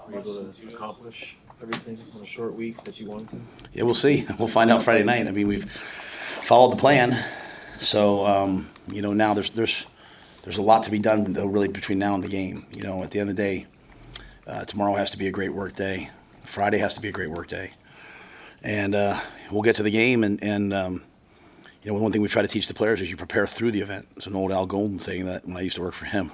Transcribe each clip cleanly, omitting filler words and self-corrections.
Were you able to accomplish everything in a short week that you wanted to? Yeah, we'll see. We'll find out Friday night. I mean, we've followed the plan, so now there's a lot to be done though, really between now and the game. At the end of the day, tomorrow has to be a great work day. Friday has to be a great work day, and we'll get to the game. And one thing we try to teach the players is you prepare through the event. It's an old Al Golden saying that when I used to work for him.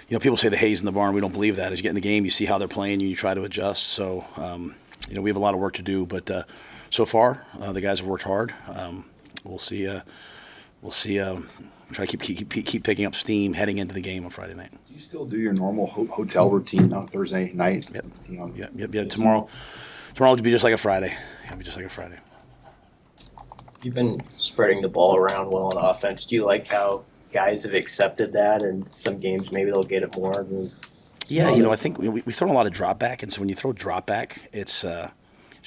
People say the hay's in the barn. We don't believe that. As you get in the game, you see how they're playing, you try to adjust. So, we have a lot of work to do. But so far, the guys have worked hard. We'll see. Try to keep picking up steam heading into the game on Friday night. Do you still do your normal hotel routine on Thursday night? Yep. Tomorrow will be just like a Friday. It'll be just like a Friday. You've been spreading the ball around well on offense. Do you like how guys have accepted that, and some games maybe they'll get it more than? Yeah, I think we throw a lot of drop back, and so when you throw drop back, it's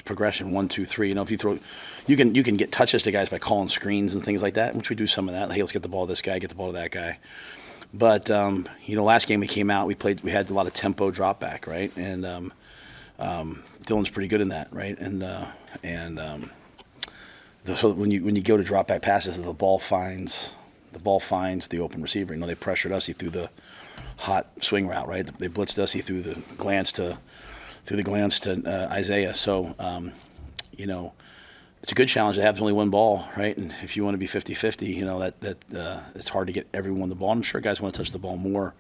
progression 1, 2, 3. If you throw, you can get touches to guys by calling screens and things like that, which we do some of that. Hey, let's get the ball to this guy, get the ball to that guy. But last game we came out, we had a lot of tempo drop back, right? And Dylan's pretty good in that, right? So when you go to drop back passes, the ball finds the open receiver. They pressured us. He threw the hot swing route, right? They blitzed us. He threw the glance to Isaiah. So, it's a good challenge to have. There's only one ball, right? And if you want to be 50-50, that it's hard to get everyone the ball. I'm sure guys want to touch the ball more.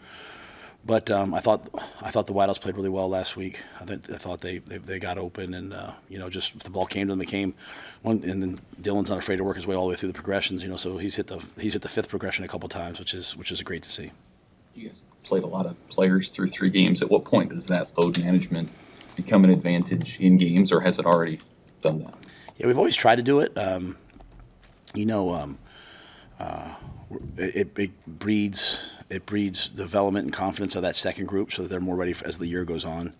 But I thought the Whiteouts played really well last week. I thought they got open, and just if the ball came to them, they came. And then Dylan's not afraid to work his way all the way through the progressions. So he's hit the fifth progression a couple times, which is great to see. You guys played a lot of players through 3 games. At what point does that load management become an advantage in games, or has it already done that? Yeah, we've always tried to do it. It breeds development and confidence of that second group, so that they're more ready as the year goes on.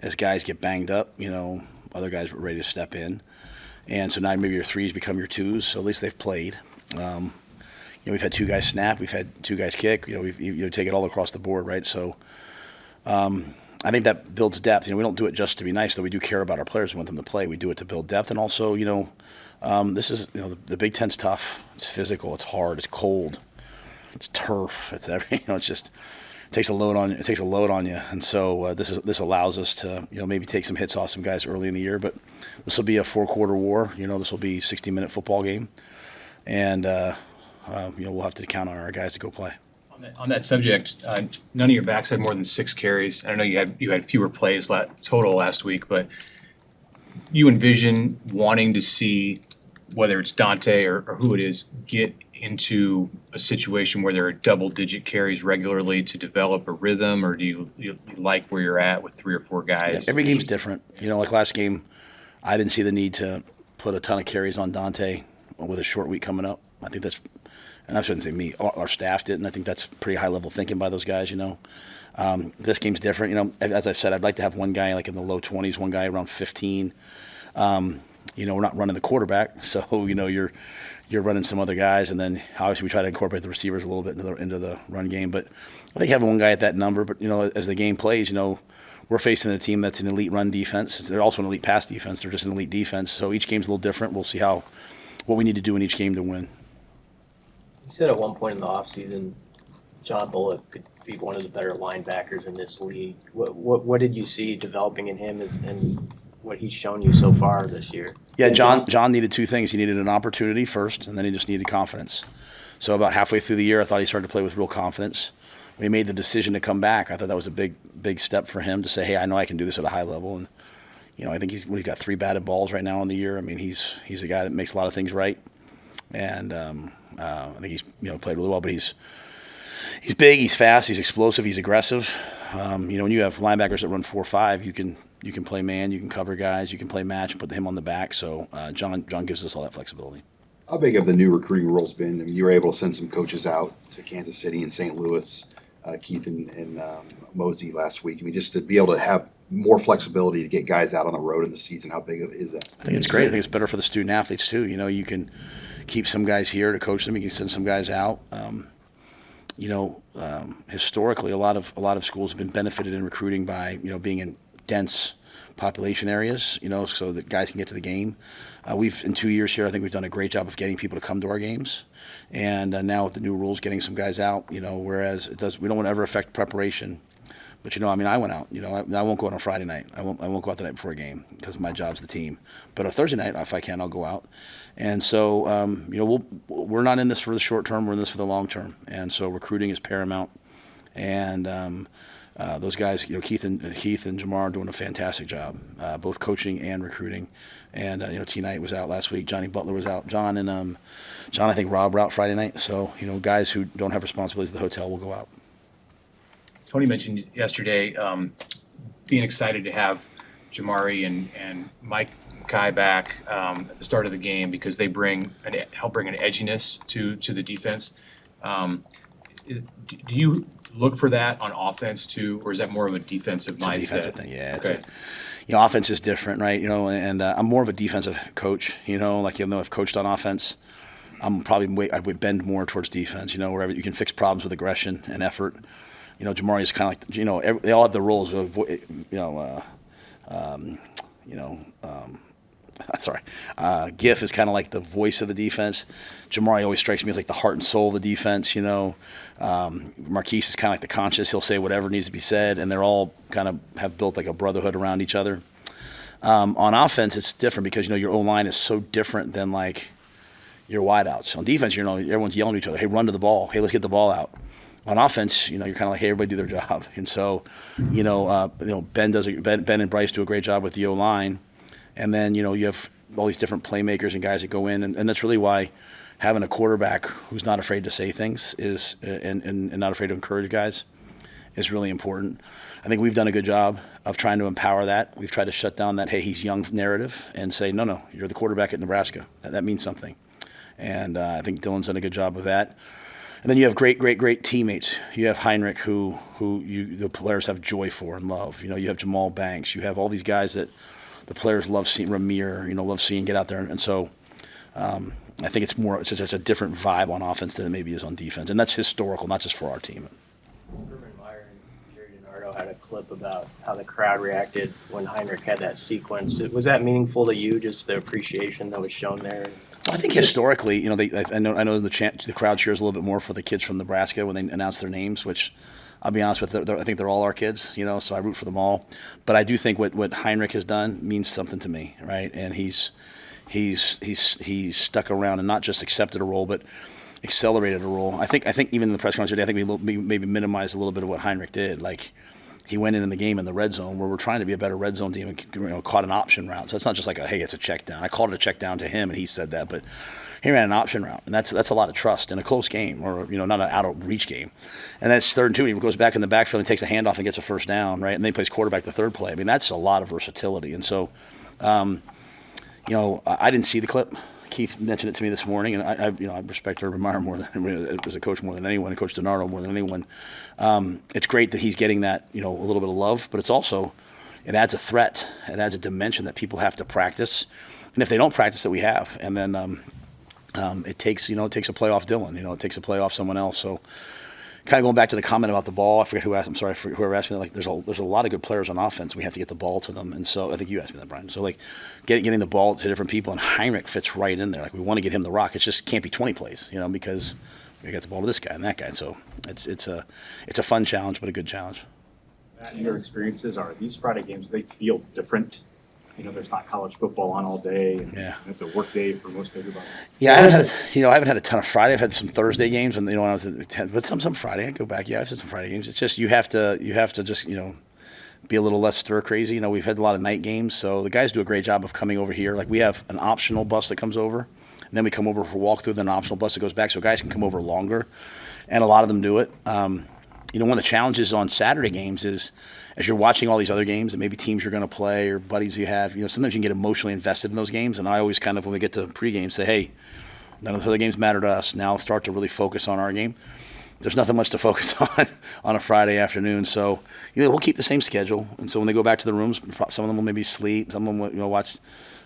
As guys get banged up, other guys are ready to step in, and so now maybe your 3s become your 2s. So at least they've played. We've had 2 guys snap, we've had 2 guys kick. We take it all across the board, right? So I think that builds depth. We don't do it just to be nice, though. We do care about our players and want them to play. We do it to build depth, and also, this is the Big Ten's tough. It's physical. It's hard. It's cold. It's turf. It's it takes a load on you. It takes a load on you, and so this allows us to maybe take some hits off some guys early in the year. But this will be a 4-quarter war. This will be a 60-minute football game, and we'll have to count on our guys to go play. On that subject, none of your backs had more than 6 carries. I know you had fewer plays total last week, but you envision wanting to see whether it's Dante or who it is get into a situation where there are double-digit carries regularly to develop a rhythm, or do you like where you're at with 3 or 4 guys? Yeah, every game's different. Like last game, I didn't see the need to put a ton of carries on Dante with a short week coming up. I think that's. And I shouldn't say me, our staff did, and I think that's pretty high-level thinking by those guys, This game's different. As I've said, I'd like to have one guy like in the low 20s, one guy around 15. We're not running the quarterback, so, you're running some other guys, and then obviously we try to incorporate the receivers a little bit into the run game. But I think having one guy at that number, but, as the game plays, we're facing a team that's an elite run defense. They're also an elite pass defense. They're just an elite defense. So each game's a little different. We'll see what we need to do in each game to win. You said at one point in the offseason, John Bullock could be one of the better linebackers in this league. What did you see developing in him and what he's shown you so far this year? Yeah, John needed 2 things. He needed an opportunity first, and then he just needed confidence. So about halfway through the year, I thought he started to play with real confidence. When he made the decision to come back, I thought that was a big step for him to say, hey, I know I can do this at a high level. And, I think he's got 3 batted balls right now in the year. I mean, he's a guy that makes a lot of things right. And I think he's played really well, but he's big, he's fast, he's explosive, he's aggressive. When you have linebackers that run 4-5, you can play man, you can cover guys, you can play match and put him on the back. So John gives us all that flexibility. How big have the new recruiting rules been? I mean, you were able to send some coaches out to Kansas City and St. Louis, Keith and Mosey last week. I mean, just to be able to have more flexibility to get guys out on the road in the season, how big is that? I think it's great. I think it's better for the student athletes too. You can keep some guys here to coach them. You can send some guys out. Historically, a lot of schools have been benefited in recruiting by being in dense population areas, so that guys can get to the game. We've, in 2 years here, I think we've done a great job of getting people to come to our games. And now with the new rules, getting some guys out, whereas we don't want to ever affect preparation. But, I went out, I won't go out on a Friday night. I won't go out the night before a game because my job's the team. But on Thursday night, if I can, I'll go out. And so, we're not in this for the short term. We're in this for the long term. And so recruiting is paramount. And those guys, Keith and Jamar are doing a fantastic job, both coaching and recruiting. And T Knight was out last week. Johnny Butler was out. John, I think Rob were out Friday night. So guys who don't have responsibilities at the hotel will go out. Tony mentioned yesterday being excited to have Jamari and Mike Kai back at the start of the game because they help bring an edginess to the defense. Do you look for that on offense too, or is that more of a defensive mindset? It's a defensive thing, yeah. Okay. Offense is different, right? And I'm more of a defensive coach. Like even though I've coached on offense, I would bend more towards defense. Wherever you can fix problems with aggression and effort. Jamari is kind of like they all have the roles of Giff is kind of like the voice of the defense. Jamari always strikes me as like the heart and soul of the defense. Marquise is kind of like the conscience. He'll say whatever needs to be said, and they're all kind of have built like a brotherhood around each other. On offense, it's different because your O-line is so different than like your wideouts. On defense, everyone's yelling at each other. Hey, run to the ball. Hey, let's get the ball out. On offense, you're kind of like, hey, everybody do their job. And so, Ben and Bryce do a great job with the O-line. And then, you have all these different playmakers and guys that go in. And that's really why having a quarterback who's not afraid to say things is and not afraid to encourage guys is really important. I think we've done a good job of trying to empower that. We've tried to shut down that, hey, he's young narrative and say, no, you're the quarterback at Nebraska. That means something. And I think Dylan's done a good job of that. And then you have great teammates. You have Hinrich, who the players have joy for and love. You have Jamal Banks. You have all these guys that the players love seeing. Ramir, love seeing get out there. And so I think it's just a different vibe on offense than it maybe is on defense. And that's historical, not just for our team. Herman Meyer and Jerry DiNardo had a clip about how the crowd reacted when Hinrich had that sequence. Was that meaningful to you, just the appreciation that was shown there? I think historically, I know the crowd cheers a little bit more for the kids from Nebraska when they announce their names, which I'll be honest with, I think they're all our kids, so I root for them all. But I do think what Hinrich has done means something to me, right? And he's stuck around and not just accepted a role, but accelerated a role. I think even in the press conference today, I think we maybe minimized a little bit of what Hinrich did. Like, he went in the game in the red zone where we're trying to be a better red zone team and caught an option route. So it's not just like hey, it's a check down. I called it a check down to him and he said that, but he ran an option route, and that's a lot of trust in a close game or not an out of reach game. And that's 3rd and 2. And he goes back in the backfield and takes a handoff and gets a first down, right? And then he plays quarterback the 3rd play. I mean, that's a lot of versatility. And so, I didn't see the clip. Keith mentioned it to me this morning, and I respect Urban Meyer more than as a coach more than anyone, and Coach DiNardo more than anyone. It's great that he's getting that a little bit of love, but it adds a threat, it adds a dimension that people have to practice, and if they don't practice it, we have, and then it takes a playoff Dylan, it takes a playoff someone else. So kind of going back to the comment about the ball, I forget who asked. I'm sorry for whoever asked me. Like, there's a lot of good players on offense. We have to get the ball to them, and so I think you asked me that, Brian. So like getting the ball to different people, and Hinrich fits right in there. Like, we want to get him the rock. It just can't be 20 plays, because we got the ball to this guy and that guy. So it's a fun challenge, but a good challenge. Matt, in your experiences, are these Friday games, they feel different? There's not college football on all day. And Yeah. It's a work day for most everybody. Yeah, I haven't had a ton of Friday. I've had some Thursday games, and when I was at 10, but some Friday. I go back. Yeah, I've had some Friday games. It's just you have to just be a little less stir crazy. We've had a lot of night games, so the guys do a great job of coming over here. Like, we have an optional bus that comes over, and then we come over for walkthrough, then an optional bus that goes back, so guys can come over longer, and a lot of them do it. One of the challenges on Saturday games is, as you're watching all these other games and maybe teams you're going to play or buddies you have, sometimes you can get emotionally invested in those games. And I always kind of, when we get to pregame, say, hey, none of the other games matter to us. Now start to really focus on our game. There's nothing much to focus on a Friday afternoon. So, we'll keep the same schedule. And so when they go back to the rooms, some of them will maybe sleep. Some of them will, watch,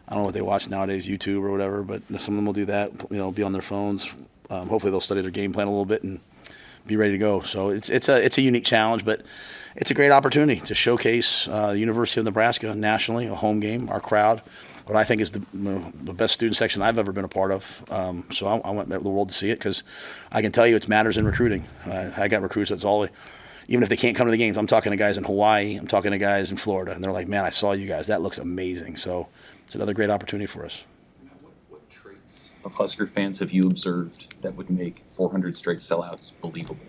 I don't know what they watch nowadays, YouTube or whatever, but some of them will do that, be on their phones. Hopefully they'll study their game plan a little bit and be ready to go. So it's a unique challenge, but it's a great opportunity to showcase the University of Nebraska nationally, a home game, our crowd, what I think is the best student section I've ever been a part of. So I want the world to see it, because I can tell you it matters in recruiting. I got recruits that's all. Even if they can't come to the games, I'm talking to guys in Hawaii, I'm talking to guys in Florida, and they're like, man, I saw you guys. That looks amazing. So it's another great opportunity for us. What traits of Husker fans have you observed that would make 400 straight sellouts believable?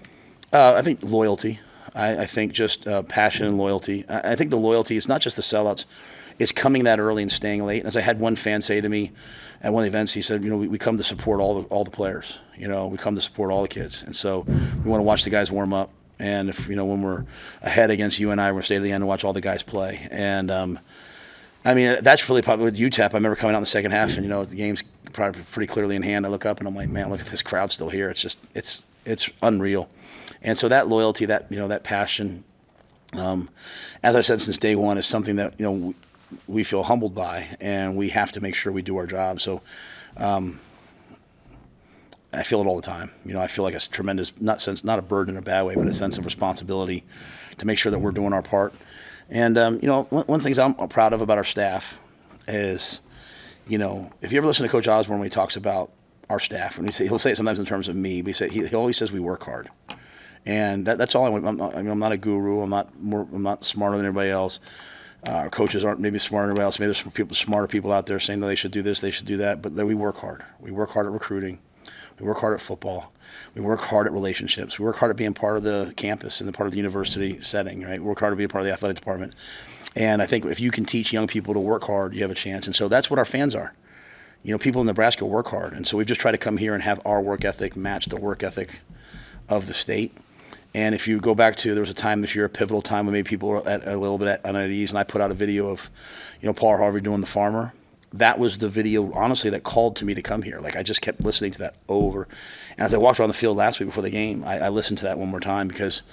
I think loyalty. I think just passion and loyalty. I think the loyalty is not just the sellouts. It's coming that early and staying late. As I had one fan say to me at one of the events, he said, we come to support all the players. We come to support all the kids. And so we want to watch the guys warm up. And if, when we're ahead against UNI, we're going to stay to the end and watch all the guys play. And, I mean, that's really probably with UTEP. I remember coming out in the second half, and, the game's probably pretty clearly in hand. I look up and I'm like, man, look at this crowd still here. It's just, it's unreal. And so that loyalty, that passion, as I said since day one, is something that, we feel humbled by, and we have to make sure we do our job. So, I feel it all the time. I feel like a tremendous, not a burden in a bad way, but a sense of responsibility to make sure that we're doing our part. And, one of the things I'm proud of about our staff is, if you ever listen to Coach Osborne when he talks about our staff, and he'll say it sometimes in terms of me, but he always says we work hard. And that's all I want. I'm not a guru. I'm not smarter than everybody else. Our coaches aren't maybe smarter than everybody else. Maybe there's smarter people out there saying that they should do this, they should do that. But we work hard. We work hard at recruiting. We work hard at football. We work hard at relationships. We work hard at being part of the campus and the part of the university setting, right? We work hard at being part of the athletic department. And I think if you can teach young people to work hard, you have a chance. And so that's what our fans are. People in Nebraska work hard. And so we've just tried to come here and have our work ethic match the work ethic of the state. And if you go back to, there was a time this year, a pivotal time when maybe people were a little bit unease, and I put out a video of, Paul Harvey doing the farmer. That was the video, honestly, that called to me to come here. Like, I just kept listening to that over. And as I walked around the field last week before the game, I listened to that one more time, because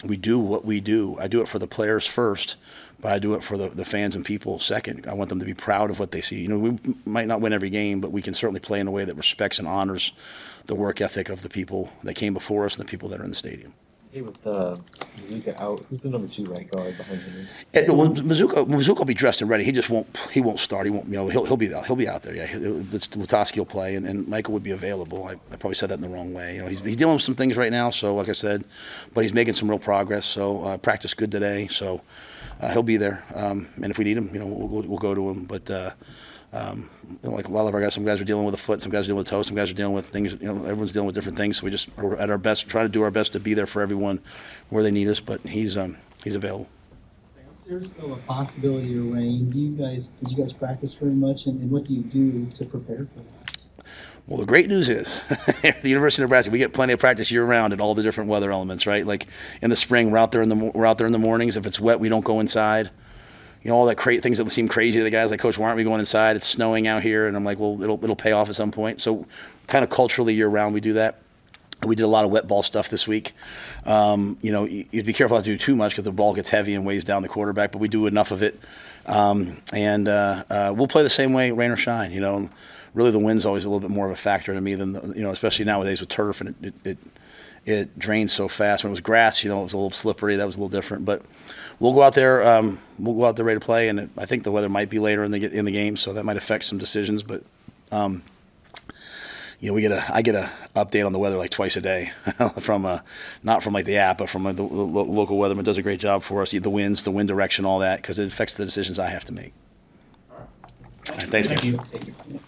we do what we do. I do it for the players first, but I do it for the fans and people second. I want them to be proud of what they see. We might not win every game, but we can certainly play in a way that respects and honors the work ethic of the people that came before us and the people that are in the stadium. Hey, with Mazuka out, who's the number 2 right guard behind him? Mazuka will be dressed and ready. He just won't start. He won't. He'll be out. He'll be out there. Yeah, Lutoski will play, and Michael would be available. I probably said that in the wrong way. He's dealing with some things right now. So, like I said, but he's making some real progress. So, practiced good today. So, he'll be there. And if we need him, we'll go to him. But like a lot of our guys, some guys are dealing with a foot, some guys are dealing with toe, some guys are dealing with things. Everyone's dealing with different things. So we just are at our best, trying to do our best to be there for everyone where they need us. But he's available. There's still a possibility of rain. Did you guys practice very much, and what do you do to prepare for that? Well, the great news is, at the University of Nebraska, we get plenty of practice year-round in all the different weather elements, right? Like in the spring, we're out there in the mornings. If it's wet, we don't go inside. All that things that seem crazy to the guys like, Coach, why aren't we going inside? It's snowing out here. And I'm like, well, it'll pay off at some point. So kind of culturally year-round we do that. We did a lot of wet ball stuff this week. You'd be careful not to do too much because the ball gets heavy and weighs down the quarterback, but we do enough of it. And we'll play the same way, rain or shine. Really the wind's always a little bit more of a factor to me than, especially nowadays with turf, and it drains so fast. When it was grass, it was a little slippery. That was a little different. But we'll go out there. We'll go out there ready to play, and I think the weather might be later in the game, so that might affect some decisions. But I get a update on the weather like twice a day from not from like the app, but from the local weatherman. Does a great job for us. The winds, the wind direction, all that, because it affects the decisions I have to make. All right, thanks, guys. Thank you.